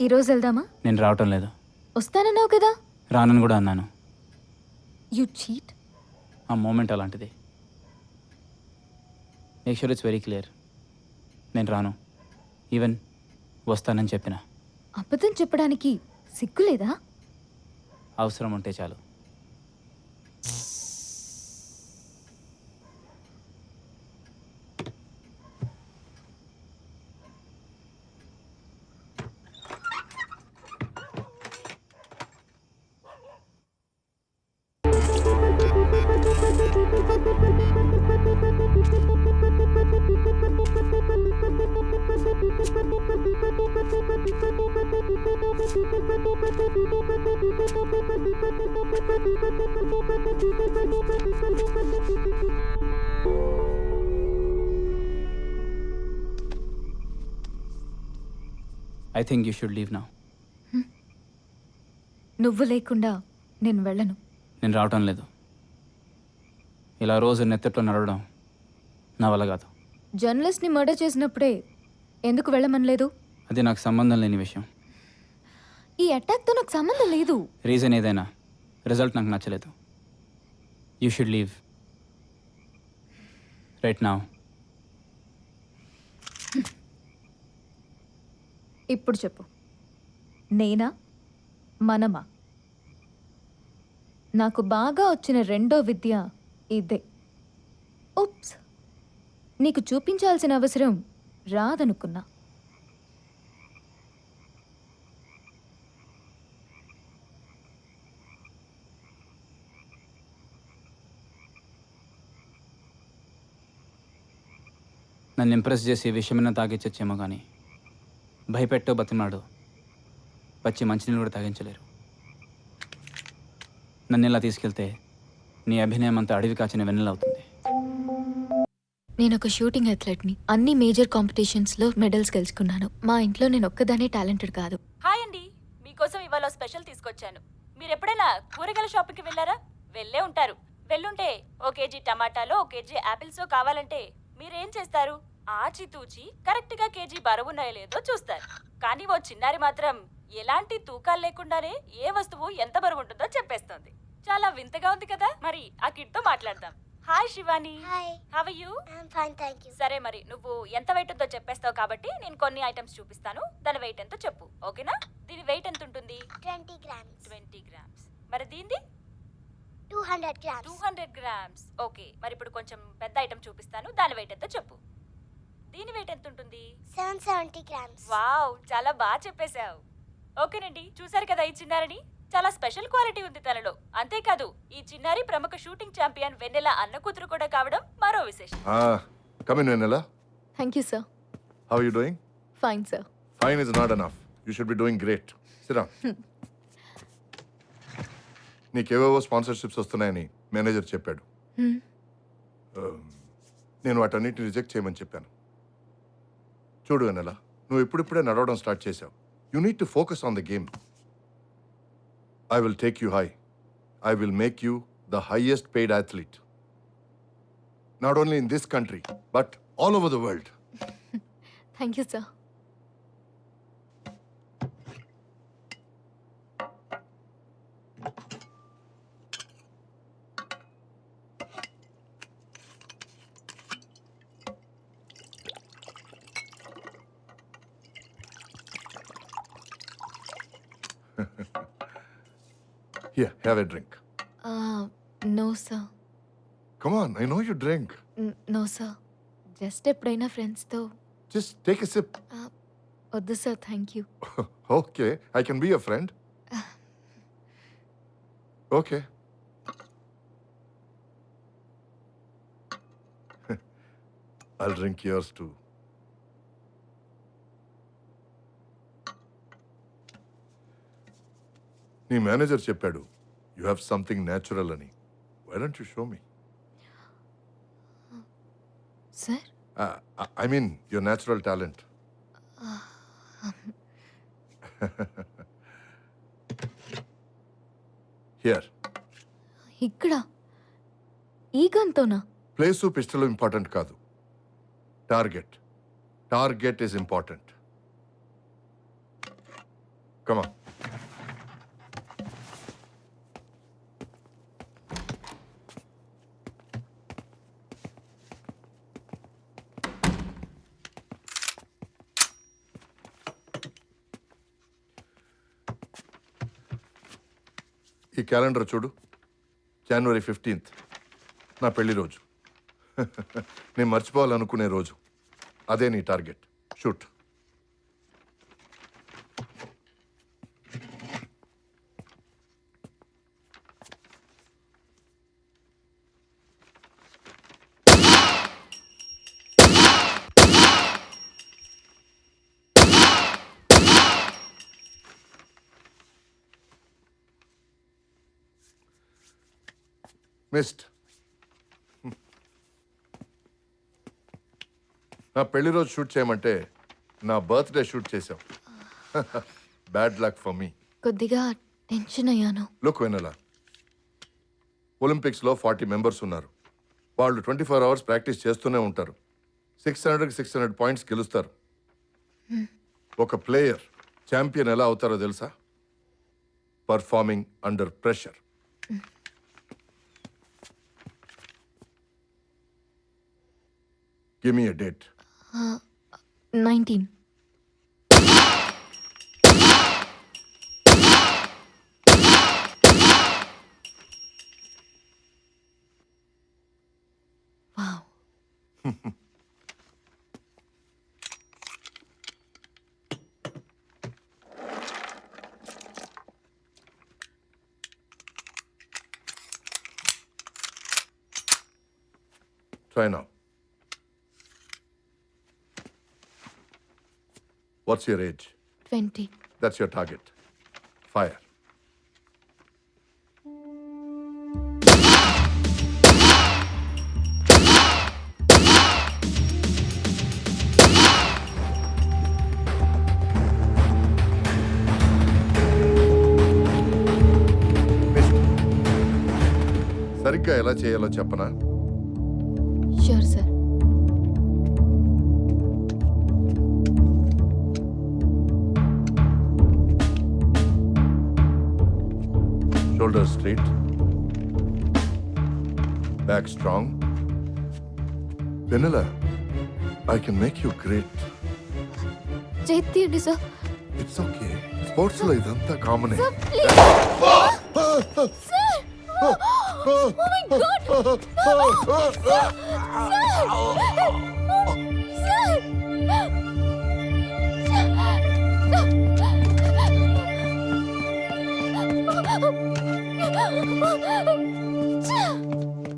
ఈరోజు వెళ్దామా? నేను రావటం లేదు. వస్తానన్నావు కదా. రానని కూడా అన్నాను. You cheat. ఆ మూమెంట్ అలాంటిది. Make sure it's very clear. నేను రాను. ఈవెన్ వస్తానని చెప్పిన. అబద్ధం చెప్పడానికి సిగ్గులేదా? అవసరం ఉంటే చాలు. I think you should leave now. నువ్వు లేకుండా నేను వెళ్ళను. నేను రావటం లేదు. ఇలా రోజు నెత్తట్లో నడవడం నా వల్ల కాదు. జర్నలిస్ట్ని మర్డర్ చేసినప్పుడే ఎందుకు వెళ్ళమనలేదు? అది నాకు సంబంధం లేని విషయం. ఈ అటాక్తో నాకు సంబంధం లేదు. రీజన్ ఏదైనా రిజల్ట్ నాకు నచ్చలేదు. You should leave right now. ఇప్పుడు చెప్పు, నేనా మనమా? నాకు బాగా వచ్చిన రెండో విద్య ఇదే. ఉప్స్, నీకు చూపించాల్సిన అవసరం రాదనుకున్నా. నన్ను ఇంప్రెస్ చేసి విషయమైనా తాగించచ్చేమో కానీ భయపెట్టో బతిమాడు వచ్చి మంచినీళ్ళు కూడా తాగించలేరు. నన్ను ఇలా తీసుకెళ్తే నీ అభినయం అంతా అడవి కాచిన వెన్నెల అవుతుంది. నేను ఒక షూటింగ్ అథ్లెట్ని. అన్ని మేజర్ కాంపిటీషన్స్లో మెడల్స్ గెలుచుకున్నాను. మా ఇంట్లో నేను ఒక్కదానే టాలెంటెడ్ కాదు. హాయ్ అండి, మీకోసం ఇవాళ స్పెషల్ తీసుకొచ్చాను. మీరు ఎప్పుడైనా కూరగాయల షాపింగ్కి వెళ్ళారా? వెళ్ళే ఉంటారు. వెళ్ళుంటే ఓ కేజీ టమాటాలో ఓ కేజీ యాపిల్సో కావాలంటే మీరేం చేస్తారు? ఆచితూచి కరెక్ట్ గా కేజీ బరువున్నాయో లేదో చూస్తారు. కానీ ఓ చిన్నారి మాత్రం ఎలాంటి తూకాలు లేకుండానే ఏ వస్తువు ఎంత బరువు ఉంటుందో చెప్పేస్తుంది. చాలా వింతగా ఉంది కదా. మరి ఆ కిడ్ తో మాట్లాడదాం. Hi Shivani. Hi. How are you? I'm fine, thank you. సరే, మరి నువ్వు ఎంత వెయిట్ ఉందో చెప్పేస్తావు కాబట్టి నేను కొన్ని ఐటమ్స్ చూపిస్తాను. దాని వెయిట్ ఎంతో చెప్పు, ఓకేనా? దీని వెయిట్ ఎంత ఉంటుంది? 20 grams. 20 grams. మరి దీనిది? 200 grams. 200 grams. ఓకే, మరి ఇప్పుడు కొంచెం పెద్ద ఐటమ్ చూపిస్తాను. దాని వెయిట్ ఎంతో చెప్పు. దీని వెయిట్ ఎంత ఉంటుంది? 770 grams. వావ్, చాలా బాగా చెప్పేశావు. ఓకేనండి, చూసారు కదా ఈ చిన్నారిని. చాలా స్పెషల్ క్వాలిటీ ఉంది తనలో. అంతేకాదు ఈ చిన్నారి ప్రముఖ షూటింగ్ ఛాంపియన్ వెన్నెల అన్న కూతురు కూడా కావడం మరో విశేషం. Come in, Venela. Thank you sir. How are you doing? Fine sir. Fine is not enough. You should be doing great. Sit down. నీకేవేవో స్పాన్సర్షిప్స్ వస్తున్నాయని మేనేజర్ చెప్పాడు. నేను వాటన్నిటిని రిజెక్ట్ చేయమని చెప్పాను. చూడు వెన్నెల, నువ్వు ఇప్పుడిప్పుడే నడవడం స్టార్ట్ చేశావు. You need to focus on the game. I will take you high. I will make you the highest paid athlete. Not only in this country, but all over the world. Thank you sir. Here, have a drink. No sir. Come on, I know you drink. No sir. Just ఎప్పుడైనా ఫ్రెండ్స్తో. Just take a sip. వద్దు sir, thank you. Okay, I can be your friend. Okay. I'll drink yours too. నీ manager చెప్పాడు you have something natural అని. Why don't you show me? Sir, I mean your natural talent. Here. ఇక్కడ ఈ గన్తోనా? Place pistol important కాదు, target. Target is important. కమా. ఈ calendar చూడు. జనవరి 15th నా పెళ్లి రోజు. నేను మర్చిపోవాలనుకునే రోజు. అదే నీ టార్గెట్. షూట్. మిస్డ్. నా పెళ్లి రోజు షూట్ చేయమంటే నా బర్త్డే షూట్ చేసావు. Bad luck for me. కొద్దిగా టెన్షన్ అయ్యాను. లుక్ వెనెలా, ఒలింపిక్స్లో 40 మెంబర్స్ ఉన్నారు. వాళ్ళు 24 hours ప్రాక్టీస్ చేస్తూనే ఉంటారు. 600 పాయింట్స్ గెలుస్తారు. ఒక ప్లేయర్ ఛాంపియన్ ఎలా అవుతారో తెలుసా? Performing under pressure. Give me a date. 19. Wow. Try now. What's your age? 20. That's your target. Fire. సరిగ్గా ఎలా చేయాలో చెప్పనా? Sure, sir. Shoulders straight. Back strong. Vanilla, I can make you great. చేయండి sir. It's okay. Sports లో ఇదంతా కామనే.